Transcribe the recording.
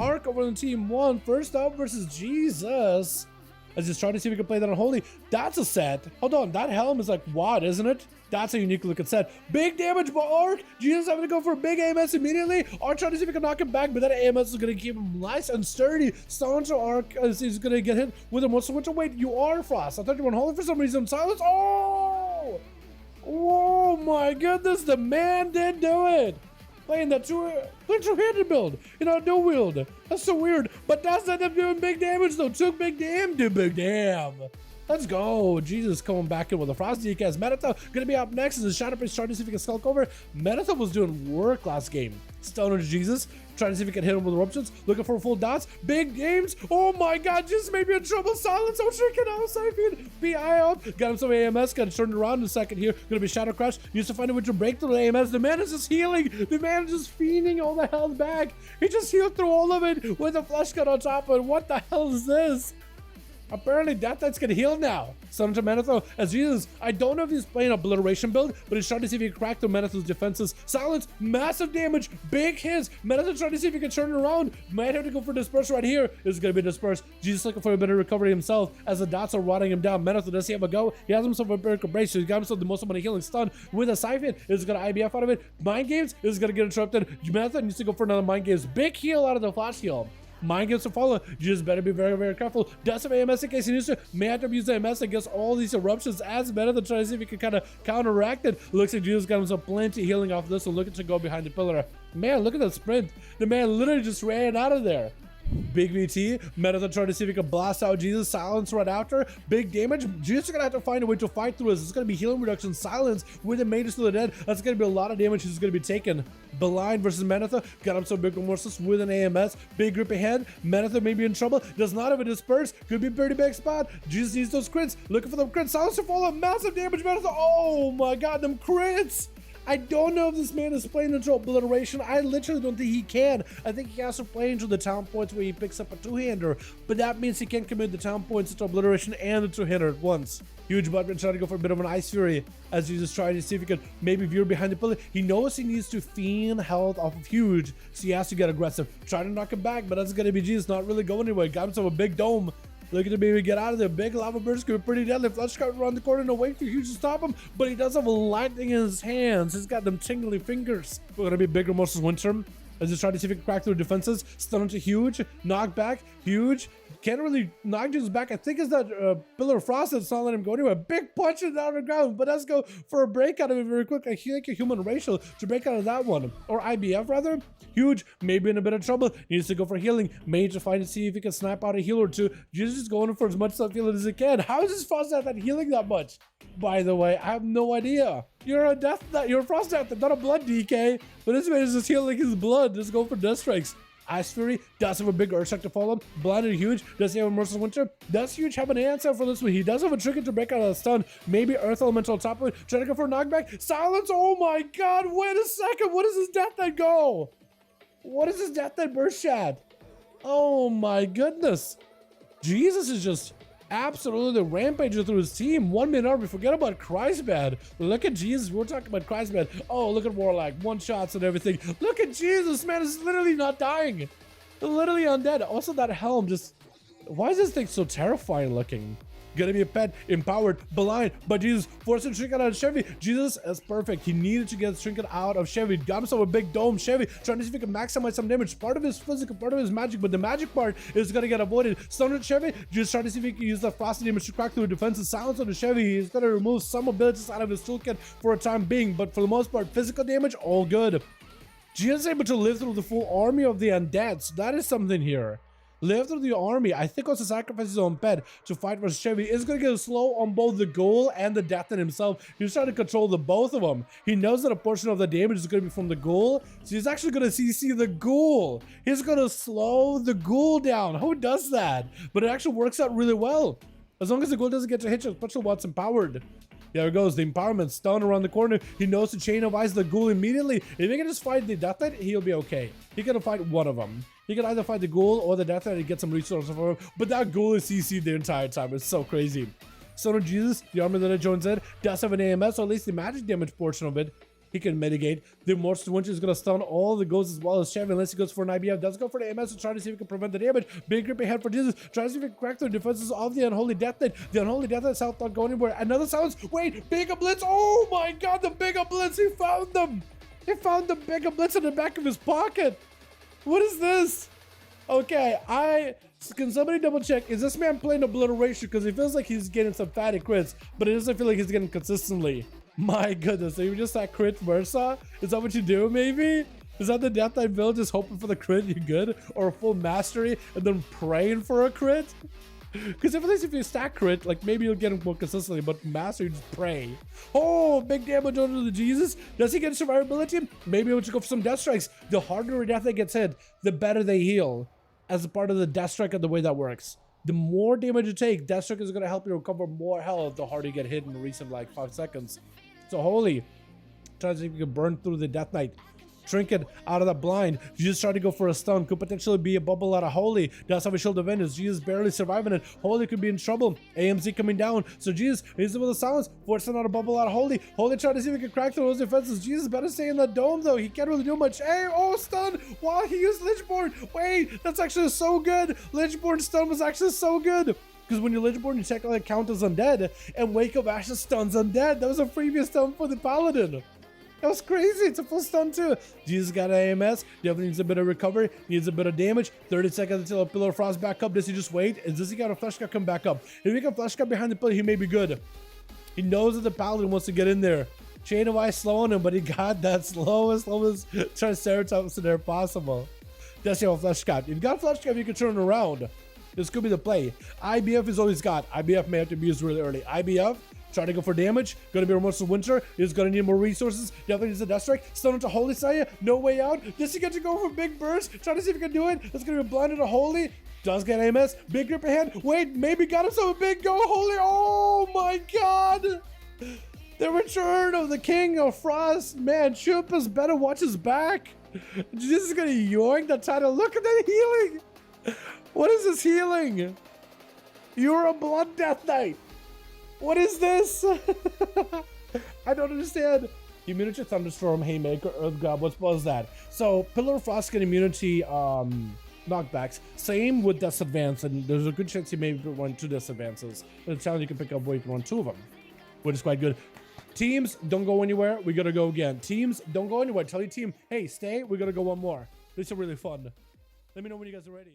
Arc over on team 1. First up versus Jesus. Let's just try to see if we can play that on Holy. That's a set. Hold on, that helm is like WoD, isn't it? That's a unique looking set. Big damage by Arc. Jesus having to go for a big AMS immediately. Arc trying to see if he can knock him back, but that AMS is going to keep him nice and sturdy. Silencer Arc is going to get hit with a Monster Winter. Wait, you are Frost. I thought you were on Holy for some reason. Silence. Oh! Oh my goodness, the man did do it. Playing that two-handed build, you know, no wield. That's so weird. But that's ended up doing big damage though. Took big damn, did big damn. Let's go. Jesus coming back in with a Frost DK. Metatha gonna be up next as the Shadow Priest trying to see if he can skulk over. Metatha was doing work last game. Stoner Jesus trying to see if he can hit him with eruptions. Looking for full dots. Big games. Oh my god, Jesus may be in trouble. Silence. Oh, Shuriken out. Siphon. PI out. Got him some AMS. Got to turn it around in a second here. Gonna be Shadow Crash. Needs to find a way to break through the AMS. The man is just healing. The man is just feeding all the health back. He just healed through all of it with a flesh cut on top of it. What the hell is this? Apparently Death Knight's gonna heal now. Son to Metatho as Jesus. I don't know if he's playing obliteration build, but he's trying to see if he can crack through Metatho's defenses. Silence, massive damage, big hits. Metatho trying to see if he can turn it around. Might have to go for disperse right here. This is gonna be dispersed. Jesus looking for a bit of recovery himself as the dots are rotting him down. Metatho, does he have a go? He has himself a Berserker Brace, so he's got himself the most amount of healing stun with a Siphon. Is gonna IBF out of it. Mind Games is gonna get interrupted. Metatho needs to go for another Mind Games. Big heal out of the flash heal. Mind Games to follow. You just better be very, very careful. Does have AMS in case he needs to. May have to use the AMS against all these eruptions as better than trying to see if he can kind of counteract it. Looks like Jesus got himself plenty healing off this, so looking to go behind the pillar. Man, look at that sprint. The man literally just ran out of there. Big VT, Metatha trying to see if he can blast out Jesus, silence right after, big damage. Jesus is gonna have to find a way to fight through this. It's gonna be healing reduction, silence with the mages to the dead. That's gonna be a lot of damage he's gonna be taking. Blind versus Metatha, got him some big remorseless with an AMS, big grip ahead. Metatha may be in trouble, does not have a disperse, could be a pretty big spot. Jesus needs those crits, looking for them crits, silence to follow, massive damage, Metatha. Oh my god, them crits! I don't know if this man is playing into obliteration. I literally don't think he can. I think he has to play into the talent points where he picks up a two-hander, but that means he can't commit the talent points into obliteration and the two-hander at once. Huge button trying to go for a bit of an Ice Fury as he's just trying to see if he can maybe veer behind the pillar. He knows he needs to fiend health off of Huge, so he has to get aggressive. Trying to knock him back, but that's going to be Jesus not really going anywhere. Got himself a big dome. Looking to maybe get out of there. Big lava burst could be pretty deadly. Flush cut around the corner, no wait for Huge to stop him, but he does have a lightning in his hands. He's got them tingly fingers. We're gonna be big remorseless Winter as he's trying to see if he can crack through defenses. Stun to Huge, knock back, Huge. Can't really knock Jesus back. I think it's that Pillar of Frost that's not letting him go anywhere. Big punch it down the ground, but let's go for a break out of it very quick. I think a human racial to break out of that one. Or IBF rather. Huge, maybe in a bit of trouble. Needs to go for healing. Mage to find to see if he can snap out a heal or two. Jesus is going for as much self-healing as he can. How is this Frost Death healing that much? By the way, I have no idea. You're a Frost Death, not a blood DK. But this man is just healing his blood. Just go for Death Strikes. Ice Fury does have a big Earthshock to follow him. Blinded Huge. Does he have a Merciless Winter? Does Huge have an answer for this one? He does have a trigger to break out of the stun. Maybe Earth Elemental on top of it. Trying to go for a knockback. Silence. Oh my god. Wait a second. What does his Death Knight go? What is his Death Knight burst shot? Oh my goodness. Jesus is just absolutely rampaging through his team. 1 minute over. Forget about Christbad. Look at Jesus. We're talking about Christbad. Oh, look at Warlock. One shots and everything. Look at Jesus. Man is literally not dying. Literally undead. Also, that helm just... Why is this thing so terrifying looking? Gonna be a pet, empowered, blind, but Jesus forced a trinket out of Chevy. Jesus is perfect. He needed to get a trinket out of Chevy. Got himself a big dome. Chevy trying to see if he can maximize some damage. Part of his physical, part of his magic, but the magic part is gonna get avoided. Stun on Chevy. Just trying to see if he can use the frosty damage to crack through defenses. Silence on the Chevy. He's gonna remove some abilities out of his toolkit for a time being, but for the most part, physical damage, all good. Jesus is able to live through the full army of the undead, so that is something here. Live through the army. I think also sacrifices his own pet to fight versus Chevy is going to get slow on both the Ghoul and the Death Knight himself. He's trying to control the both of them. He knows that a portion of the damage is going to be from the Ghoul, so he's actually going to CC the Ghoul. He's going to slow the Ghoul down. Who does that? But it actually works out really well. As long as the Ghoul doesn't get to hit you, especially while it's empowered. There it goes, the empowerment stun around the corner. He knows to chain of ice the Ghoul immediately. If he can just fight the Death Knight, he'll be okay. He can fight one of them. He can either fight the Ghoul or the Death Knight and get some resources for him, but that Ghoul is CC'd the entire time. It's so crazy. Son of Jesus, the armor that it joins in, does have an AMS, or at least the magic damage portion of it. he can mitigate. The Morse Winch is gonna stun all the ghosts as well as Chevy, unless he goes for an IBF. Does go for the MS to try to see if he can prevent the damage. Big grip ahead for Jesus. Tries to see if he can crack the defenses of the Unholy Death Knight. The Unholy Death Knight South not going anywhere. Another silence. Wait, Big Blitz. Oh my god, the Big Blitz. He found them. He found the Big Blitz in the back of his pocket. What is this? Okay, can somebody double check? Is this man playing Obliteration? Because he feels like he's getting some fatty crits, but it doesn't feel like he's getting consistently. My goodness, so you just that crit Versa? Is that what you do, maybe? Is that the Death Knight build, just hoping for the crit, you good? Or a full mastery, and then praying for a crit? Because if you stack crit, like maybe you'll get him more consistently, but mastery, just pray. Oh, big damage onto the Jesus. Does he get survivability? Maybe he'll just go for some death strikes. The harder a Death Knight gets hit, the better they heal. As a part of the death strike and the way that works. The more damage you take, death strike is going to help you recover more health the harder you get hit in the recent like 5 seconds. So holy, try to see if you can burn through the Death Knight. Trinket out of the blind. You just try to go for a stun. Could potentially be a bubble out of Holy. Does have a shield of Vengeance. Jesus barely surviving it. Holy could be in trouble. AMZ coming down. So Jesus is with a silence. Forcing out a bubble out of Holy. Holy trying to see if he can crack through those defenses. Jesus better stay in the dome though. He can't really do much. Hey, oh, stun. Wow, he used Lichborn. Wait, that's actually so good. Lichborn stun was actually so good. Because when you're Lichborn, you technically count as undead. And Wake of Ashes stuns undead. That was a previous stun for the Paladin. That was crazy. It's a full stun too. Jesus got an AMS. Definitely needs a bit of recovery. Needs a bit of damage. 30 seconds until a Pillar of Frost back up. Does he just wait? Does he got a Flesh Cut come back up? If he got a Flesh Cut behind the pillar, he may be good. He knows that the Paladin wants to get in there. Chain of Ice slowing him, but he got that slowest Triceratops in there possible. Does he have a Flesh Cut? If you got a Flesh Cut, you can turn it around. This could be the play. IBF is always got. IBF may have to be used really early. IBF. Try to go for damage. Gonna be Remorse of Winter. He's gonna need more resources. Definitely needs a Death Strike. Stun into Holy Saya. No way out. Does he get to go for Big Burst? Try to see if he can do it. It's gonna be blinded to Holy. Does get AMS. Big grip ahead. Wait, maybe got himself a big go. Holy. Oh my god. The return of the King of Frost. Man, Chupas better watch his back. Jesus is gonna yoink the title. Look at that healing. What is this healing? You're a Blood Death Knight. What is this? I don't understand. Immunity, Thunderstorm, Haymaker, Earth God. What was that? So, Pillar of Frost get immunity knockbacks. Same with Death Advance, and there's a good chance you may run 2 Death Advances. There's a challenge you can pick up where you can run 2 of them, which is quite good. Teams, don't go anywhere. We gotta go again. Teams, don't go anywhere. Tell your team, hey, stay. We gotta go one more. This is really fun. Let me know when you guys are ready.